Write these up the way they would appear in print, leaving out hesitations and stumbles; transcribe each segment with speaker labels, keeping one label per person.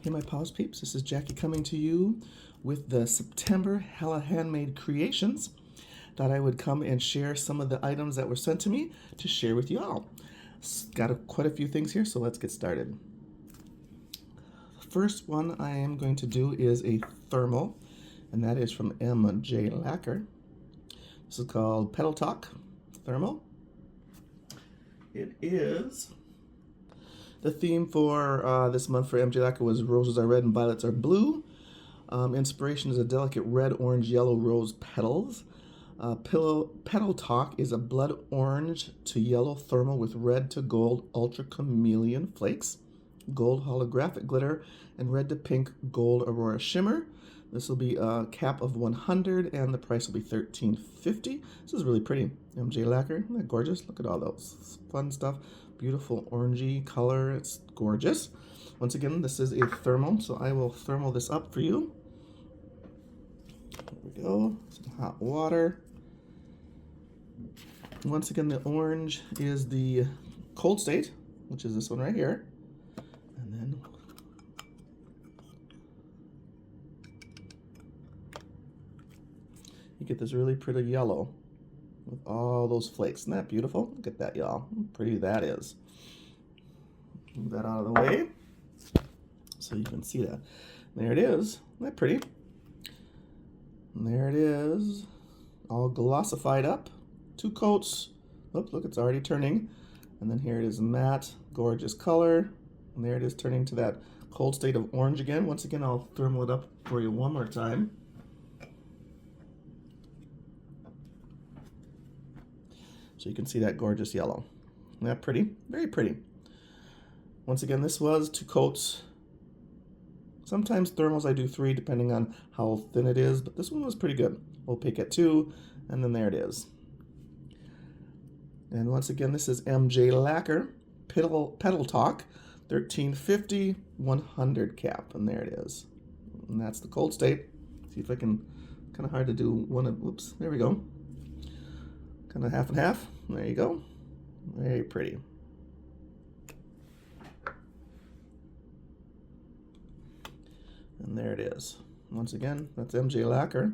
Speaker 1: Hey my pals peeps, this is Jackie coming to you with the September Hella Handmade Creations. Thought I would come and share some of the items that were sent to me to share with you all. Got quite a few things here, so let's get started. The first one I am going to do is a thermal, and that is from MJ Lacquer. This is called Petal Talk Thermal. It is... The theme for this month for MJ Lacquer was Roses Are Red and Violets Are Blue. Inspiration is a delicate red, orange, yellow rose petals. Petal Talk is a blood orange to yellow thermal with red to gold ultra chameleon flakes, gold holographic glitter, and red to pink gold aurora shimmer. This will be a cap of 100 and the price will be $13.50. This is really pretty. MJ Lacquer, isn't that gorgeous? Look at all those fun stuff. Beautiful orangey color, it's gorgeous. Once again, this is a thermal, so I will thermal this up for you. There we go, some hot water. Once again, the orange is the cold state, which is this one right here. And then you get this really pretty yellow with all those flakes. Isn't that beautiful? Look at that, y'all. How pretty that is. Move that out of the way so you can see that. There it is. Isn't that pretty? And there it is. All glossified up. 2 coats. Oops, look, it's already turning. And then here it is matte, gorgeous color. And there it is turning to that cold state of orange again. Once again, I'll thermal it up for you one more time. So you can see that gorgeous yellow. Isn't that pretty? Very pretty. Once again, this was 2 coats. Sometimes thermals I do 3 depending on how thin it is, but this one was pretty good. Opaque at 2, and then there it is. And once again, this is MJ Lacquer, Petal Talk, $13.50, 100 cap, and there it is. And that's the cold state. See if I can, kind of hard to do one of, whoops, there we go. Kind of half and half. There you go. Very pretty. And there it is. Once again, that's MJ Lacquer.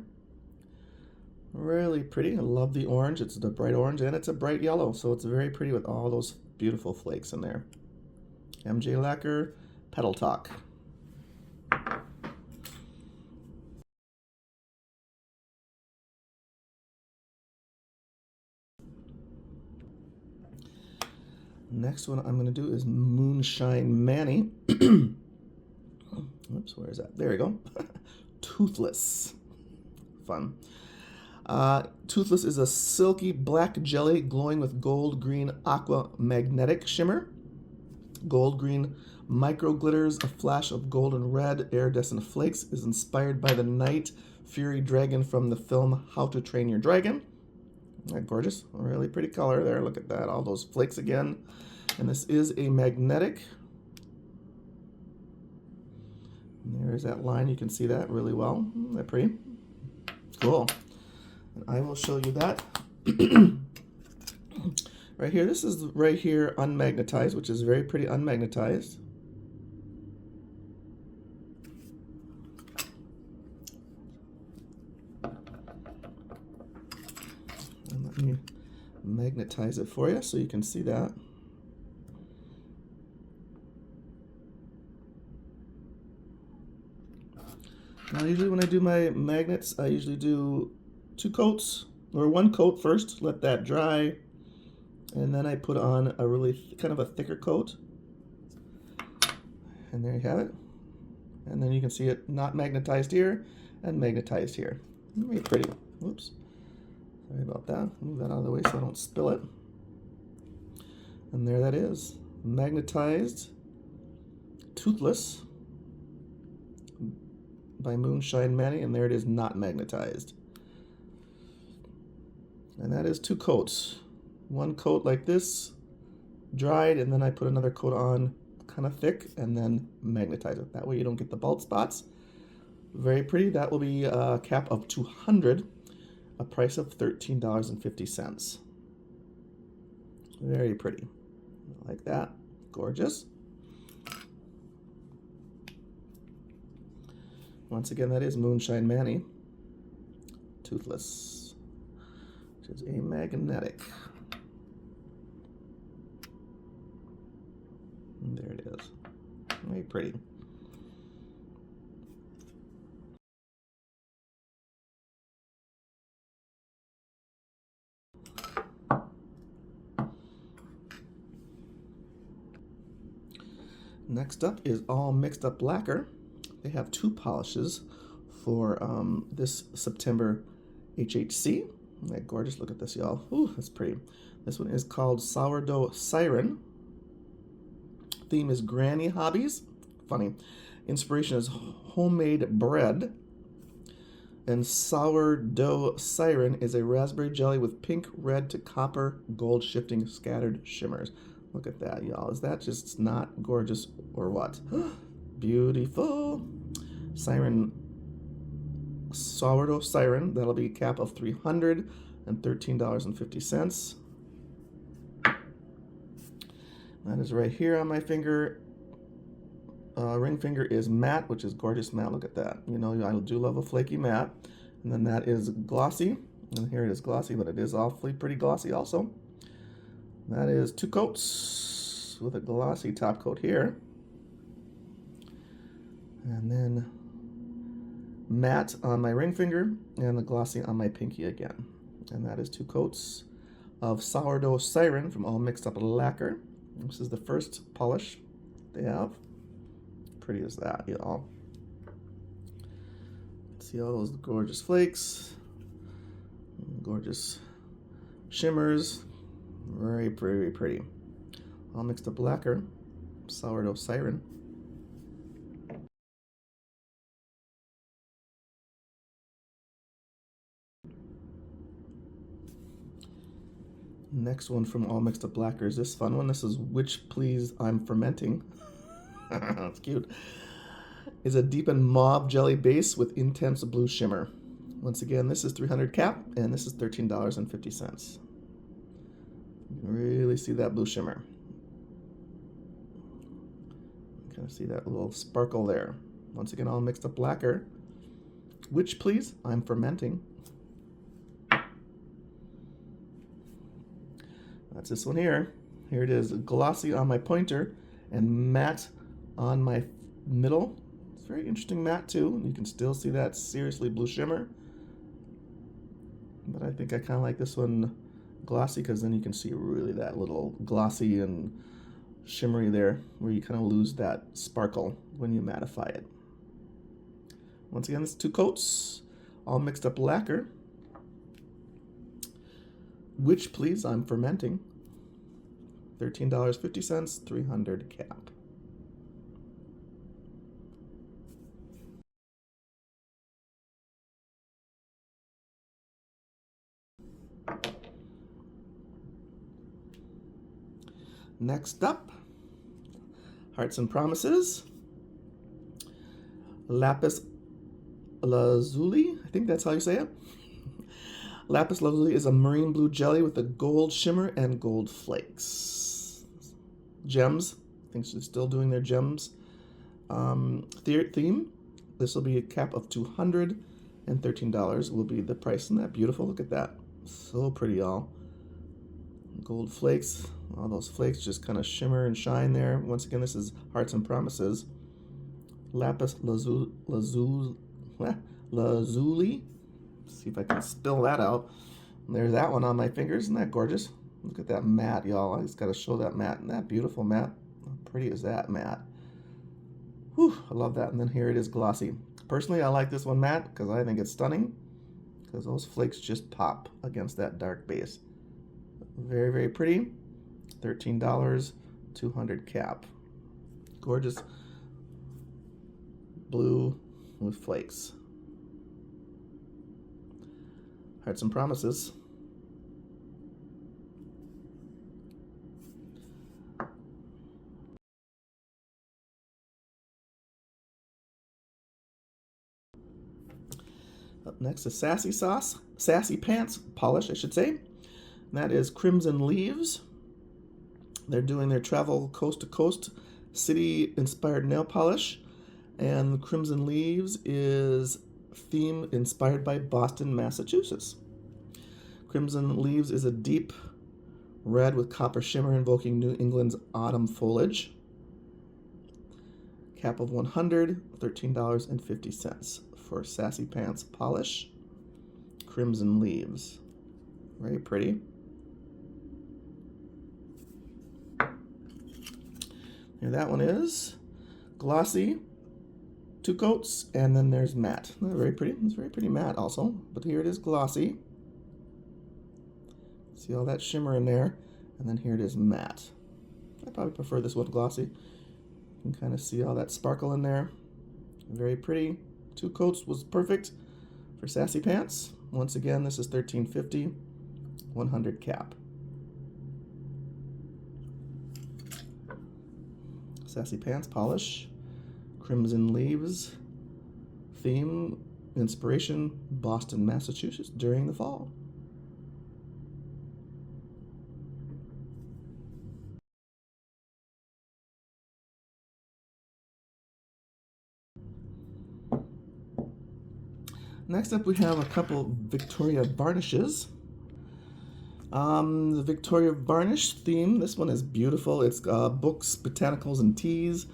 Speaker 1: Really pretty. I love the orange. It's the bright orange and it's a bright yellow, so it's very pretty with all those beautiful flakes in there. MJ Lacquer, Petal Talk. Next one I'm going to do is Moonshine Manny. Oops, where is that? There we go. Toothless. Fun. Toothless is a silky black jelly glowing with gold green aqua magnetic shimmer. Gold green micro glitters, a flash of golden red iridescent flakes, is inspired by the Night Fury dragon from the film How to Train Your Dragon. Isn't that gorgeous? A really pretty color there. Look at that. All those flakes again. And this is a magnetic. And there's that line. You can see that really well. Isn't that pretty? Cool. And I will show you that. Right here. This is right here unmagnetized, which is very pretty unmagnetized. Let me magnetize it for you so you can see that. Now usually when I do my magnets, I usually do 2 coats or 1 coat first, let that dry, and then I put on a really kind of a thicker coat. And there you have it. And then you can see it not magnetized here and magnetized here. Very pretty. Whoops. Sorry about that. Move that out of the way so I don't spill it. And there that is. Magnetized Toothless by Moonshine Manny, and there it is not magnetized. And that is 2 coats. 1 coat like this, dried, and then I put another coat on kind of thick and then magnetize it. That way you don't get the bald spots. Very pretty. That will be a cap of 200. A price of $13.50. Very pretty. Like that. Gorgeous. Once again, that is Moonshine Manny, Toothless, which is a magnetic. And there it is. Very pretty. Next up is all Mixed Up Lacquer. They have 2 polishes for this September HHC. Isn't that gorgeous? Look at this, y'all. Ooh, that's pretty. This one is called Sourdough Siren. Theme is Granny Hobbies. Funny. Inspiration is homemade bread. And Sourdough Siren is a raspberry jelly with pink, red to copper, gold shifting scattered shimmers. Look at that, y'all. Is that just not gorgeous or what? Beautiful. Siren, Sourdough Siren. That'll be a cap of $313.50. That is right here on my finger. Ring finger is matte, which is gorgeous matte. Look at that. You know, I do love a flaky matte. And then that is glossy. And here it is glossy, but it is awfully pretty glossy also. That is 2 coats with a glossy top coat here. And then matte on my ring finger and the glossy on my pinky again. And that is 2 coats of Sourdough Siren from All Mixed Up Lacquer. This is the first polish they have. Pretty as that, y'all. See all those gorgeous flakes, gorgeous shimmers. Very pretty, very pretty. All Mixed Up Lacquer, Sourdough Siren. Next one from All Mixed Up Lacquer is this fun one. This is Which Please I'm Fermenting. That's cute. Is a deepened mauve jelly base with intense blue shimmer. Once again, this is 300 cap, and this is $13.50. You can really see that blue shimmer. You kind of see that little sparkle there. Once again, All Mixed Up Lacquer. Which Please I'm Fermenting. That's this one here. Here it is, glossy on my pointer and matte on my middle. It's very interesting matte too. You can still see that seriously blue shimmer. But I think I kind of like this one glossy because then you can see really that little glossy and shimmery there where you kind of lose that sparkle when you mattify it. Once again, it's 2 coats, All Mixed Up Lacquer. Which Please I'm Fermenting. $13.50, 300 cap. Next up, Hearts and Promises. Lapis Lazuli, I think that's how you say it. Lapis Lazuli is a marine blue jelly with a gold shimmer and gold flakes. Gems, I think she's still doing their gems theme. This will be a cap of $213 will be the price on that. Beautiful, look at that. So pretty, y'all. Gold flakes, all those flakes just kind of shimmer and shine there. Once again, this is Hearts and Promises. Lapis Lazuli. See if I can spill that out. And there's that one on my fingers. Isn't that gorgeous? Look at that matte, y'all. I just got to show that matte. Isn't that beautiful matte? How pretty is that matte? Whew, I love that. And then here it is glossy. Personally, I like this one matte because I think it's stunning because those flakes just pop against that dark base. Very, very pretty. $13, 200 cap. Gorgeous blue with flakes. Hearts and Promises. Up next is Sassy Pants polish, I should say. And that is Crimson Leaves. They're doing their travel coast to coast city inspired nail polish. And Crimson Leaves is theme inspired by Boston, Massachusetts. Crimson Leaves is a deep red with copper shimmer invoking New England's autumn foliage. Cap of 100, $13.50 for Sassy Pants polish. Crimson Leaves. Very pretty. Here that one is. Glossy, 2 coats, and then there's matte. Very pretty. It's very pretty matte also. But here it is glossy. See all that shimmer in there. And then here it is matte. I probably prefer this one glossy. You can kind of see all that sparkle in there. Very pretty. 2 coats was perfect for Sassy Pants. Once again, this is $13.50, 100 cap. Sassy Pants polish. Crimson Leaves theme inspiration Boston, Massachusetts during the fall. Next up we have a couple Victoria varnishes. The Victoria varnish theme, this one is beautiful. It's books, botanicals, and teas.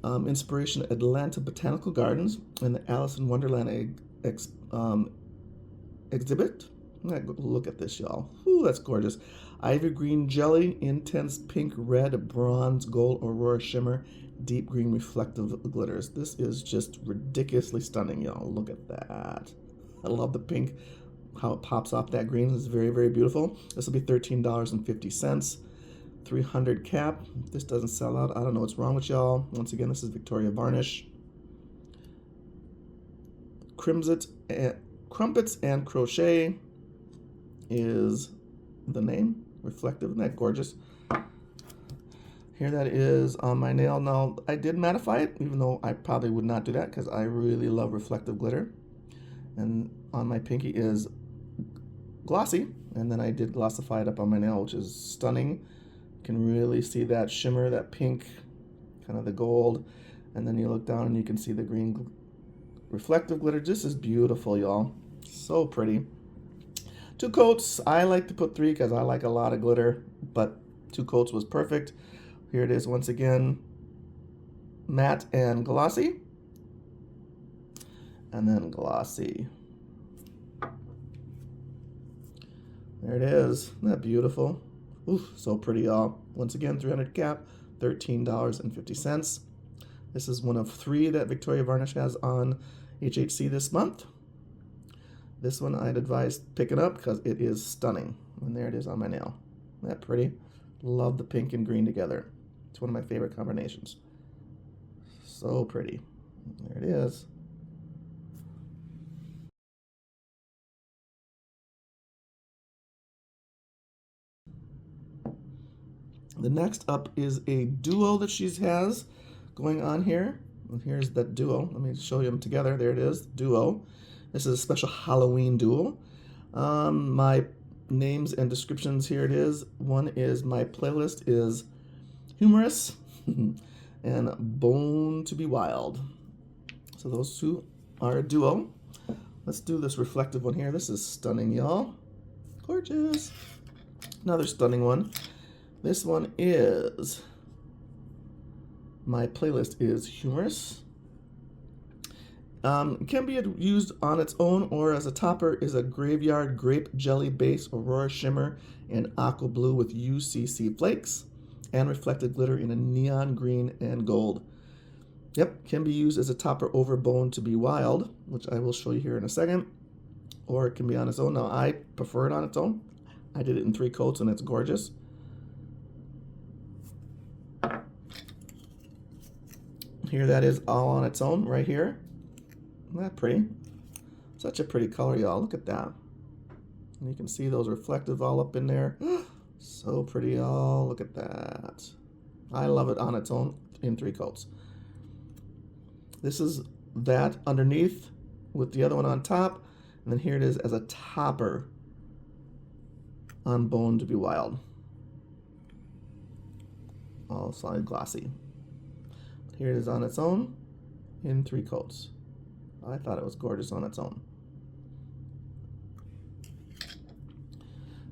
Speaker 1: Inspiration Atlanta Botanical Gardens and the Alice in Wonderland exhibit. Look at this, y'all. Ooh, that's gorgeous. Ivy green jelly, intense pink, red, bronze, gold, aurora shimmer, deep green reflective glitters. This is just ridiculously stunning, y'all. Look at that. I love the pink, how it pops off that green. It's very, very beautiful. This will be $13.50. 300 cap. If this doesn't sell out, I don't know what's wrong with y'all. Once again, this is Victoria varnish. Crumpets and Croquet is the name. Reflective, isn't that gorgeous? Here that is on my nail. Now, I did mattify it, even though I probably would not do that because I really love reflective glitter. And on my pinky is glossy, and then I did glossify it up on my nail, which is stunning. You can really see that shimmer, that pink, kind of the gold, and then you look down and you can see the green reflective glitter. This is beautiful, y'all. So pretty. 2 coats. I like to put 3 because I like a lot of glitter, but 2 coats was perfect. Here it is once again, matte and glossy, and then glossy. There it is. Isn't that beautiful? Oof, so pretty, y'all. Once again, 300 cap, $13.50. This is one of 3 that Victoria Varnish has on HHC this month. This one I'd advise picking up because it is stunning. And there it is on my nail. Isn't that pretty? Love the pink and green together. It's one of my favorite combinations. So pretty. There it is. The next up is a duo that she has going on here. And here's that duo. Let me show you them together. There it is, duo. This is a special Halloween duo. My names and descriptions, here it is. One is my playlist is humorous and Bone to be Wild. So those 2 are a duo. Let's do this reflective one here. This is stunning, y'all. Gorgeous. Another stunning one. This one is, my playlist is humorous. It can be used on its own or as a topper is a Graveyard Grape Jelly Base Aurora Shimmer in aqua blue with UCC flakes and reflected glitter in a neon green and gold. Yep, can be used as a topper over Bone to be Wild, which I will show you here in a second, or it can be on its own. Now, I prefer it on its own. I did it in 3 coats and it's gorgeous. Here that is all on its own right here. Isn't that pretty? Such a pretty color, y'all. Look at that. And you can see those reflective all up in there. So pretty, y'all. Look at that. I love it on its own in 3 coats. This is that underneath with the other one on top. And then here it is as a topper on Bone to be Wild. All solid glossy. Here it is on its own in 3 coats. I thought it was gorgeous on its own.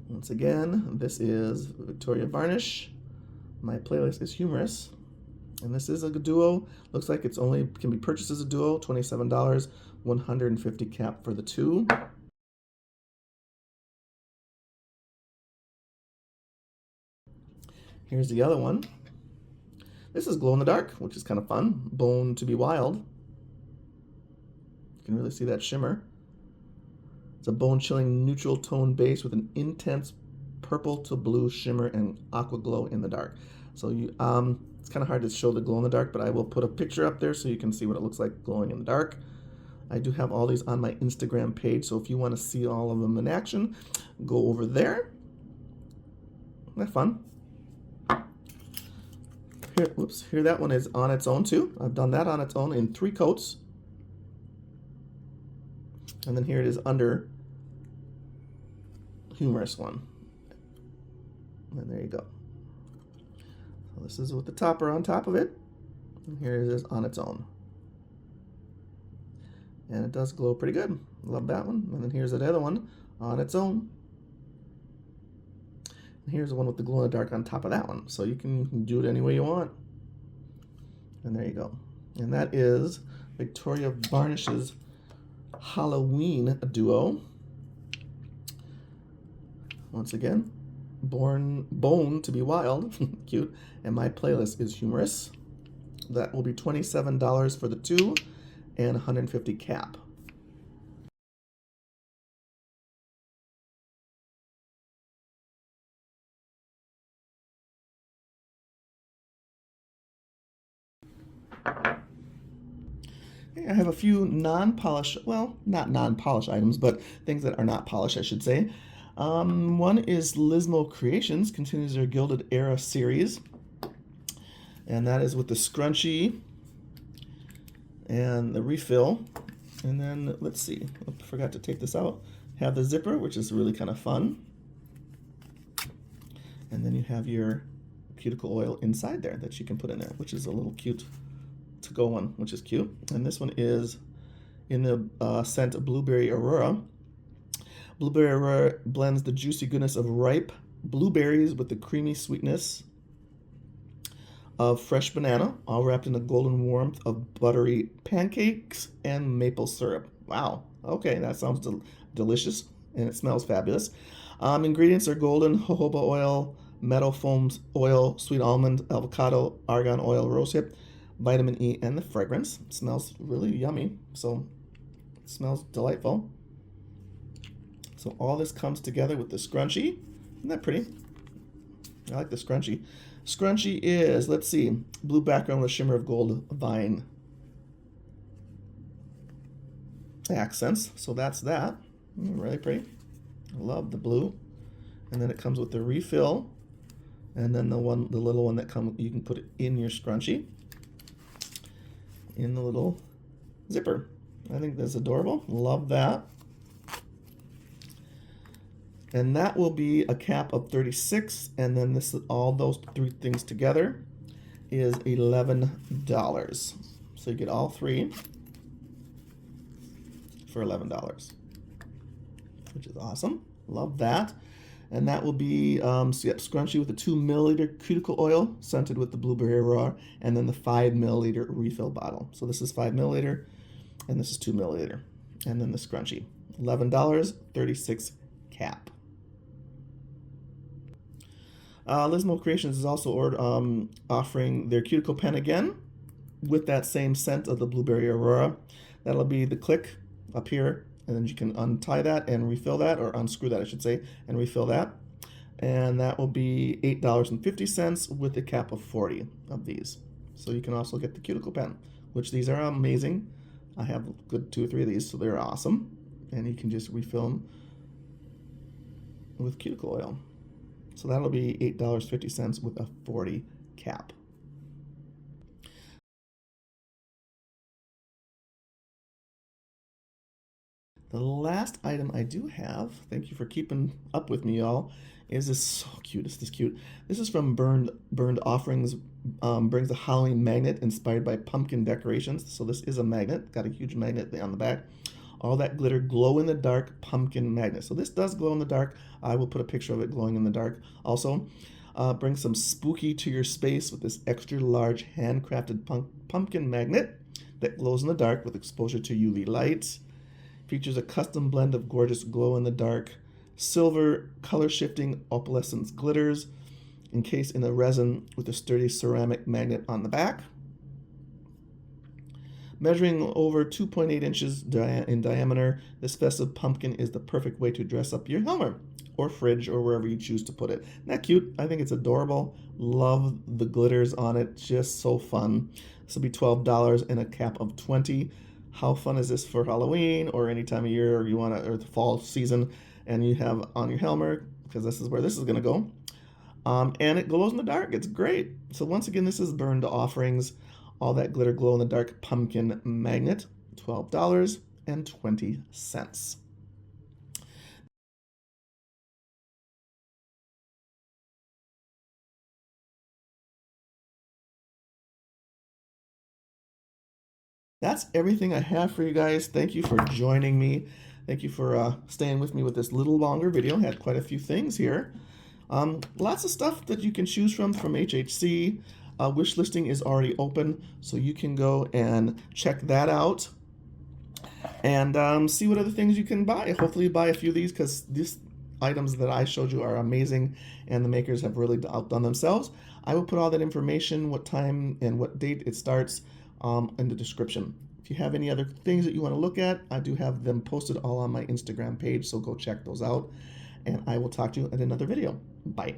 Speaker 1: Once again, this is Victorian Varnish. My playlist is humorous. And this is a duo. Looks like it's only can be purchased as a duo, $27, 150 cap for the 2. Here's the other one. This is glow in the dark, which is kind of fun. Bone to be wild. You can really see that shimmer. It's a bone-chilling neutral tone base with an intense purple to blue shimmer and aqua glow in the dark. So you, it's kind of hard to show the glow in the dark, but I will put a picture up there so you can see what it looks like glowing in the dark. I do have all these on my Instagram page, so if you want to see all of them in action, go over there. Isn't that fun? Here, whoops, here that one is on its own too. I've done that on its own in 3 coats. And then here it is under humorous one. And there you go. So this is with the topper on top of it. And here it is on its own. And it does glow pretty good. Love that one. And then here's the other one on its own. And here's the one with the glow in the dark on top of that one. So you can do it any way you want. And there you go. And that is Victoria Varnish's Halloween duo. Once again, bone to be wild, cute, and my playlist is humorous. That will be $27 for the 2 and 150 cap. I have a few non-polish, well, not non-polish items, but things that are not polished, I should say. One is Lismo Creations, continues their Gilded Era series. And that is with the Scrunchie and the refill. And then, let's see, I forgot to take this out. Have the zipper, which is really kind of fun. And then you have your cuticle oil inside there that you can put in there, which is a little cute to-go one, which is cute. And this one is in the scent Blueberry Aurora. Blueberry Aurora blends the juicy goodness of ripe blueberries with the creamy sweetness of fresh banana, all wrapped in the golden warmth of buttery pancakes and maple syrup. Wow, okay, that sounds delicious, and it smells fabulous. Ingredients are golden jojoba oil, meadow foam oil, sweet almond, avocado, argan oil, rosehip, vitamin E, and the fragrance. It smells really yummy, so it smells delightful. So all this comes together with the Scrunchie. Isn't that pretty? I like the Scrunchie. Scrunchie is, let's see, blue background with shimmer of gold vine accents. So that's that. Really pretty. I love the blue. And then it comes with the refill. And then the little one that you can put it in your Scrunchie. In the little zipper. I think that's adorable. Love that. And that will be a cap of 36, and then this, all those 3 things together is $11. So you get all 3 for $11, which is awesome. Love that. And that will be Scrunchie with the 2 milliliter cuticle oil scented with the Blueberry Aurora, and then the 5 milliliter refill bottle. So this is 5 milliliter, and this is 2 milliliter, and then the Scrunchie. $11, 36 cap. Lismo Creations is also offering their cuticle pen again with that same scent of the Blueberry Aurora. That'll be the click up here, and then you can untie that and refill that, or unscrew that, I should say, and refill that. And that will be $8.50 with a cap of 40 of these. So you can also get the cuticle pen, which these are amazing. I have a good 2 or 3 of these, so they're awesome. And you can just refill them with cuticle oil. So that'll be $8.50 with a 40 cap. The last item I do have, thank you for keeping up with me, y'all, is this so cute. It's this cute. This is from Bernd Offerings. Brings a Halloween magnet inspired by pumpkin decorations. So this is a magnet. Got a huge magnet on the back. All that glitter glow in the dark pumpkin magnet. So this does glow in the dark. I will put a picture of it glowing in the dark. Also, bring some spooky to your space with this extra large handcrafted pumpkin magnet that glows in the dark with exposure to UV light. Features a custom blend of gorgeous glow-in-the-dark silver color shifting opalescence glitters encased in a resin with a sturdy ceramic magnet on the back. Measuring over 2.8 inches in diameter, this festive pumpkin is the perfect way to dress up your Helmer or fridge or wherever you choose to put it. Isn't that cute? I think it's adorable. Love the glitters on it. Just so fun. This will be $12 and a cap of 20. How fun is this for Halloween or any time of year, or you want to, or the fall season, and you have on your Helmer, because this is where this is going to go. And it glows in the dark. It's great. So once again, this is Bernd Offerings. All that glitter glow in the dark pumpkin magnet, $12.20. That's everything I have for you guys. Thank you for joining me. Thank you for staying with me with this little longer video. Had quite a few things here. Lots of stuff that you can choose from HHC. Wish listing is already open, so you can go and check that out and see what other things you can buy. Hopefully buy a few of these, because these items that I showed you are amazing and the makers have really outdone themselves. I will put all that information, what time and what date it starts, in the description. If you have any other things that you want to look at, I do have them posted all on my Instagram page, so go check those out. And I will talk to you in another video. Bye.